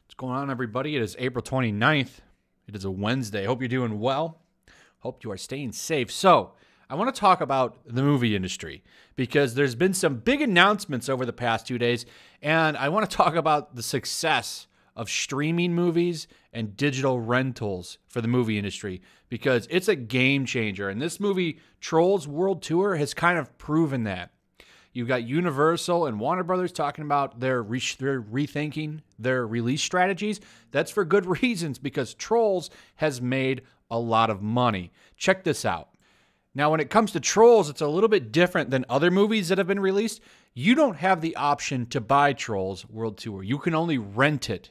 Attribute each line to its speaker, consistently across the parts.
Speaker 1: What's going on, everybody? It is April 29th. It is a Wednesday. Hope you're doing well. Hope you are staying safe. So, I want to talk about the movie industry because there's been some big announcements over the past 2 days, and I want to talk about the success of streaming movies and digital rentals for the movie industry because it's a game changer. And this movie, Trolls World Tour, has kind of proven that. You've got Universal and Warner Brothers talking about they're rethinking their release strategies. That's for good reasons because Trolls has made a lot of money. Check this out. Now, when it comes to Trolls, it's a little bit different than other movies that have been released. You don't have the option to buy Trolls World Tour. You can only rent it.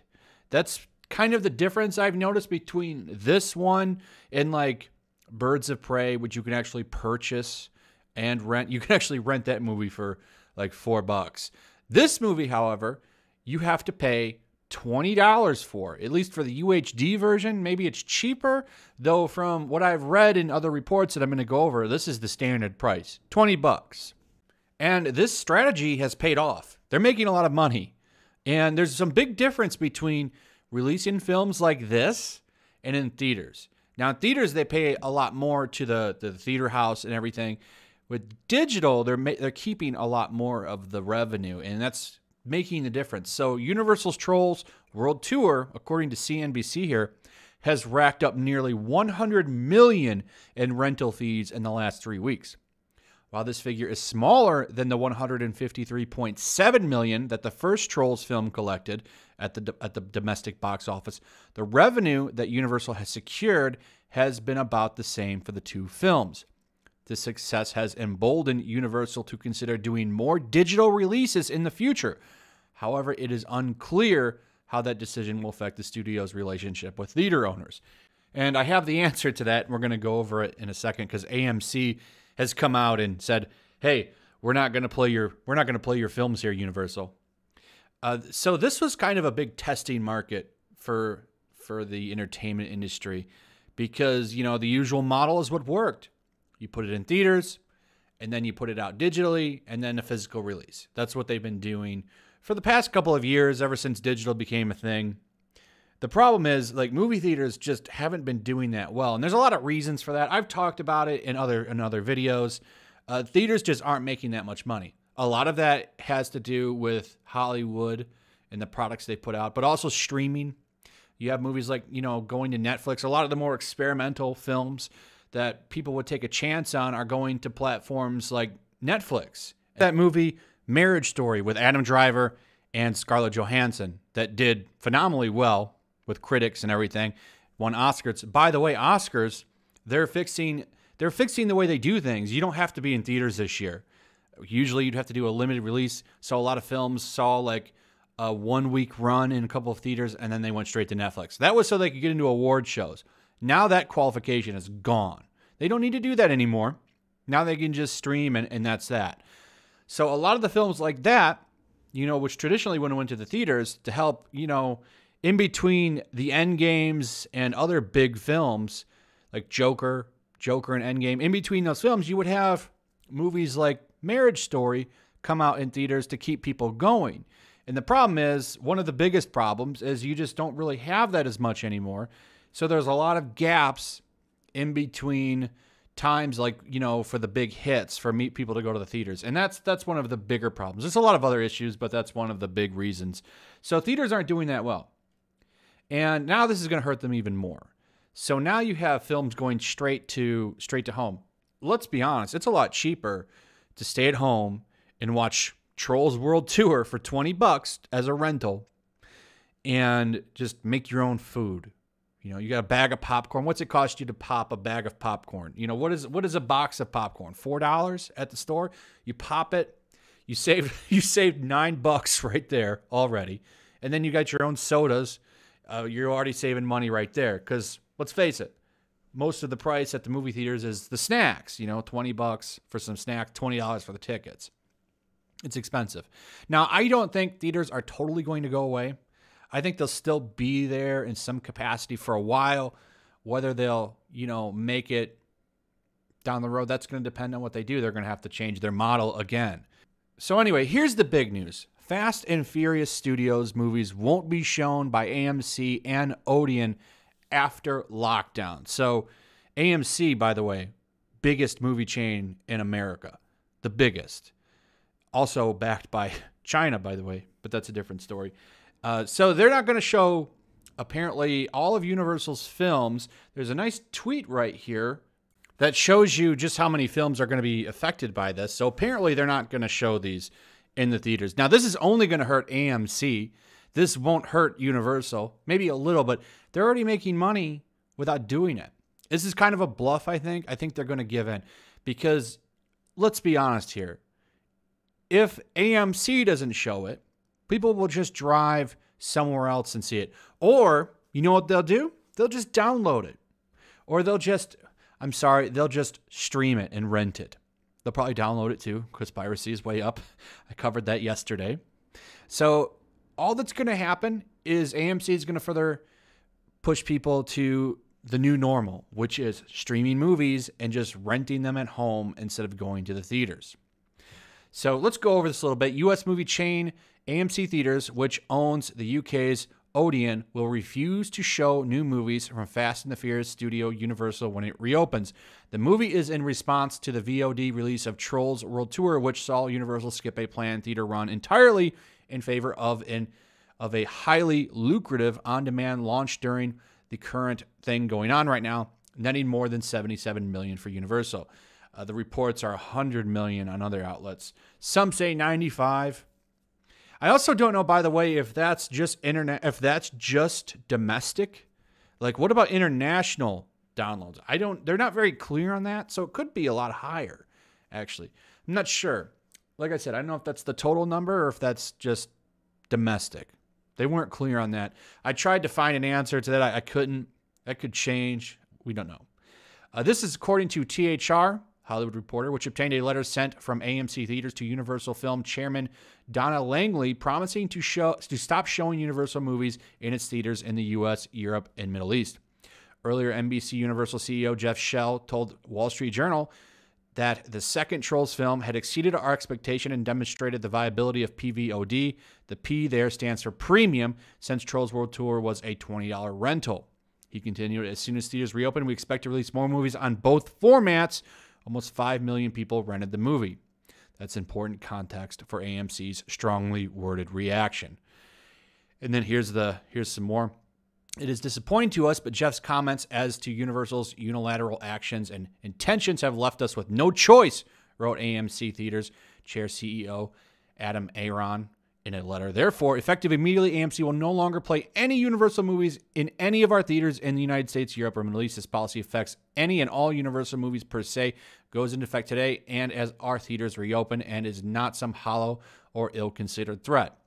Speaker 1: That's kind of the difference I've noticed between this one and like Birds of Prey, which you can actually purchase and rent. You can actually rent that movie for like $4. This movie, however, you have to pay $20 for, at least for the UHD version. Maybe it's cheaper, though from what I've read in other reports that I'm going to go over, this is the standard price, $20. And this strategy has paid off. They're making a lot of money. And there's some big difference between releasing films like this and in theaters. Now, in theaters, they pay a lot more to the theater house and everything. With digital, they're keeping a lot more of the revenue, and that's making the difference. So Universal's Trolls World Tour, according to CNBC here, has racked up nearly $100 million in rental fees in the last 3 weeks. While this figure is smaller than the $153.7 million that the first Trolls film collected at the domestic box office, the revenue that Universal has secured has been about the same for the two films. This success has emboldened Universal to consider doing more digital releases in the future. However, it is unclear how that decision will affect the studio's relationship with theater owners. And I have the answer to that, and we're going to go over it in a second because AMC has come out and said, "Hey, we're not going to play your films here, Universal." So this was kind of a big testing market for the entertainment industry because, you know, the usual model is what worked. You put it in theaters, and then you put it out digitally, and then a physical release. That's what they've been doing for the past couple of years, ever since digital became a thing. The problem is, like, movie theaters just haven't been doing that well, and there's a lot of reasons for that. I've talked about it in other videos. Theaters just aren't making that much money. A lot of that has to do with Hollywood and the products they put out, but also streaming. You have movies like, you know, going to Netflix. A lot of the more experimental films that people would take a chance on are going to platforms like Netflix. That movie, Marriage Story, with Adam Driver and Scarlett Johansson, that did phenomenally well with critics and everything, won Oscars. By the way, Oscars, they're fixing the way they do things. You don't have to be in theaters this year. Usually you'd have to do a limited release. So a lot of films saw like a 1 week run in a couple of theaters, and then they went straight to Netflix. That was so they could get into award shows. Now that qualification is gone. They don't need to do that anymore. Now they can just stream, and that's that. So a lot of the films like that, you know, which traditionally would have went to the theaters to help, you know, in between the Endgames and other big films like Joker and Endgame, in between those films, you would have movies like Marriage Story come out in theaters to keep people going. And the problem is, one of the biggest problems is you just don't really have that as much anymore. So there's a lot of gaps in between times, like, you know, for the big hits for people to go to the theaters. And that's one of the bigger problems. There's a lot of other issues, but that's one of the big reasons. So theaters aren't doing that well. And now this is going to hurt them even more. So now you have films going straight to home. Let's be honest, it's a lot cheaper to stay at home and watch Trolls World Tour for $20 as a rental and just make your own food. You know, you got a bag of popcorn. What's it cost you to pop a bag of popcorn? You know, what is a box of popcorn? $4 at the store. You pop it. You saved $9 right there already, and then you got your own sodas. You're already saving money right there. Because let's face it, most of the price at the movie theaters is the snacks. You know, $20 for some snacks, $20 for the tickets. It's expensive. Now, I don't think theaters are totally going to go away. I think they'll still be there in some capacity for a while. Whether they'll, you know, make it down the road, that's going to depend on what they do. They're going to have to change their model again. So anyway, here's the big news. Fast and Furious Studios movies won't be shown by AMC and Odeon after lockdown. So AMC, by the way, biggest movie chain in America, the biggest. Also backed by China, by the way, but that's a different story. So they're not going to show, apparently, all of Universal's films. There's a nice tweet right here that shows you just how many films are going to be affected by this. So apparently they're not going to show these in the theaters. Now, this is only going to hurt AMC. This won't hurt Universal. Maybe a little, but they're already making money without doing it. This is kind of a bluff, I think. I think they're going to give in because, let's be honest here, if AMC doesn't show it, people will just drive somewhere else and see it. Or, you know what they'll do? They'll just download it. Or they'll just stream it and rent it. They'll probably download it too, because piracy is way up. I covered that yesterday. So all that's going to happen is AMC is going to further push people to the new normal, which is streaming movies and just renting them at home instead of going to the theaters. So let's go over this a little bit. U.S. movie chain AMC Theaters, which owns the UK's Odeon, will refuse to show new movies from Fast and the Furious studio Universal when it reopens. The movie is in response to the VOD release of Trolls World Tour, which saw Universal skip a planned theater run entirely in favor of a highly lucrative on-demand launch during the current thing going on right now, netting more than $77 million for Universal. The reports are $100 million on other outlets. Some say 95. I also don't know, by the way, if that's just domestic. Like, what about international downloads? They're not very clear on that, so it could be a lot higher, actually. I'm not sure. Like I said, I don't know if that's the total number or if that's just domestic. They weren't clear on that. I tried to find an answer to that. I couldn't. That could change. We don't know. This is according to THR, Hollywood Reporter, which obtained a letter sent from AMC Theaters to Universal Film Chairman Donna Langley promising to stop showing Universal movies in its theaters in the U.S., Europe, and Middle East. Earlier, NBC Universal CEO Jeff Shell told Wall Street Journal that the second Trolls film had exceeded our expectation and demonstrated the viability of PVOD. The P there stands for premium, since Trolls World Tour was a $20 rental. He continued, as soon as theaters reopen, we expect to release more movies on both formats. Almost 5 million people rented the movie. That's important context for AMC's strongly worded reaction. And then here's some more. It is disappointing to us, but Jeff's comments as to Universal's unilateral actions and intentions have left us with no choice, wrote AMC Theaters Chair CEO Adam Aaron in a letter. Therefore, effective immediately, AMC will no longer play any Universal movies in any of our theaters in the United States, Europe, or Middle East. This policy affects any and all Universal movies per se, goes into effect today and as our theaters reopen, and is not some hollow or ill-considered threat.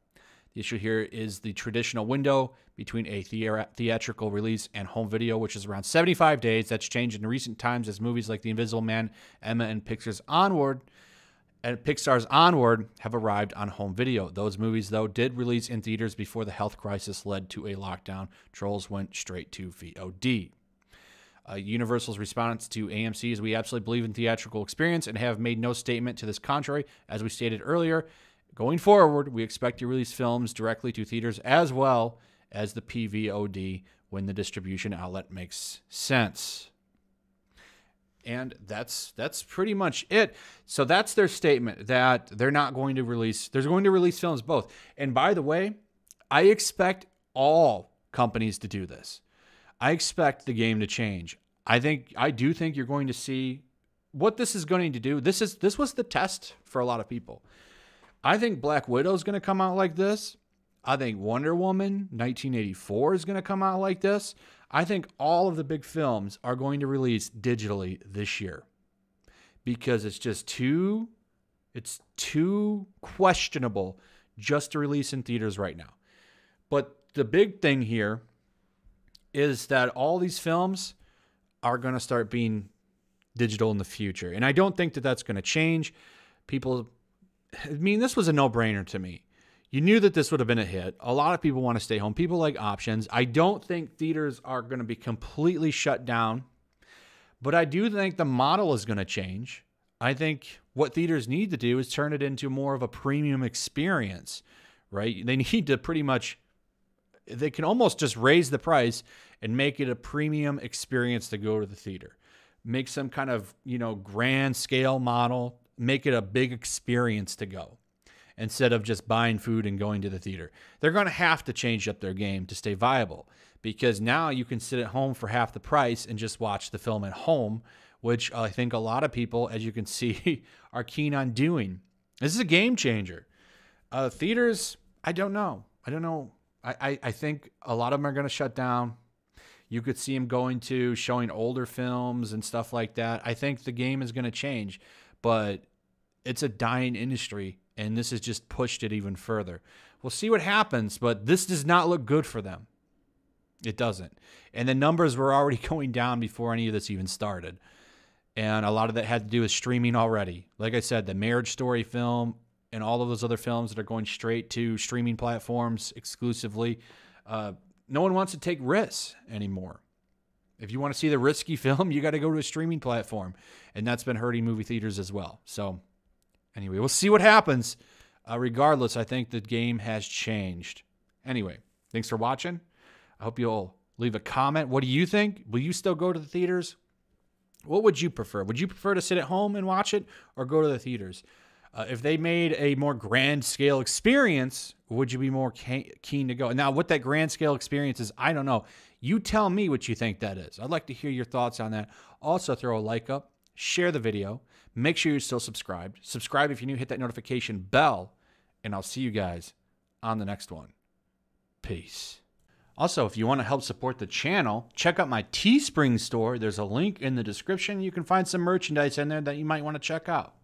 Speaker 1: The issue here is the traditional window between a theatrical release and home video, which is around 75 days. That's changed in recent times as movies like The Invisible Man, Emma, and Pixar's Onward have arrived on home video. Those movies, though, did release in theaters before the health crisis led to a lockdown. Trolls went straight to VOD. Universal's response to AMC is, we absolutely believe in theatrical experience and have made no statement to this contrary. As we stated earlier, going forward, we expect to release films directly to theaters as well as the PVOD when the distribution outlet makes sense. And that's pretty much it. So that's their statement, that they're not going to release, they're going to release films both. And by the way, I expect all companies to do this. I expect the game to change. I do think you're going to see what this is going to do. This was the test for a lot of people. I think Black Widow is going to come out like this. I think Wonder Woman 1984 is going to come out like this. I think all of the big films are going to release digitally this year because it's just too questionable just to release in theaters right now. But the big thing here is that all these films are going to start being digital in the future. And I don't think that that's going to change. This was a no-brainer to me. You knew that this would have been a hit. A lot of people want to stay home. People like options. I don't think theaters are going to be completely shut down, but I do think the model is going to change. I think what theaters need to do is turn it into more of a premium experience. right? They need to pretty much, they can almost just raise the price and make it a premium experience to go to the theater. Make some kind of, grand scale model, make it a big experience to go instead of just buying food and going to the theater. They're going to have to change up their game to stay viable, because now you can sit at home for half the price and just watch the film at home, which I think a lot of people, as you can see, are keen on doing. This is a game changer. Theaters, I don't know. I think a lot of them are going to shut down. You could see them going to showing older films and stuff like that. I think the game is going to change, but it's a dying industry, and this has just pushed it even further. We'll see what happens, but this does not look good for them. It doesn't. And the numbers were already going down before any of this even started. And a lot of that had to do with streaming already. Like I said, the Marriage Story film and all of those other films that are going straight to streaming platforms exclusively. No one wants to take risks anymore. If you want to see the risky film, you got to go to a streaming platform. And that's been hurting movie theaters as well. So anyway, we'll see what happens. Regardless, I think the game has changed. Anyway, thanks for watching. I hope you'll leave a comment. What do you think? Will you still go to the theaters? What would you prefer? Would you prefer to sit at home and watch it or go to the theaters? If they made a more grand scale experience, would you be more keen to go? Now, what that grand scale experience is, I don't know. You tell me what you think that is. I'd like to hear your thoughts on that. Also, throw a like up, share the video. Make sure you're still subscribed. Subscribe if you're new, hit that notification bell, and I'll see you guys on the next one. Peace. Also, if you want to help support the channel, check out my Teespring store. There's a link in the description. You can find some merchandise in there that you might want to check out.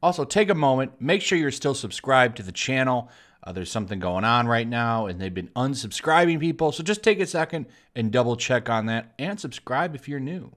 Speaker 1: Also, take a moment. Make sure you're still subscribed to the channel. There's something going on right now, and they've been unsubscribing people. So just take a second and double check on that, and subscribe if you're new.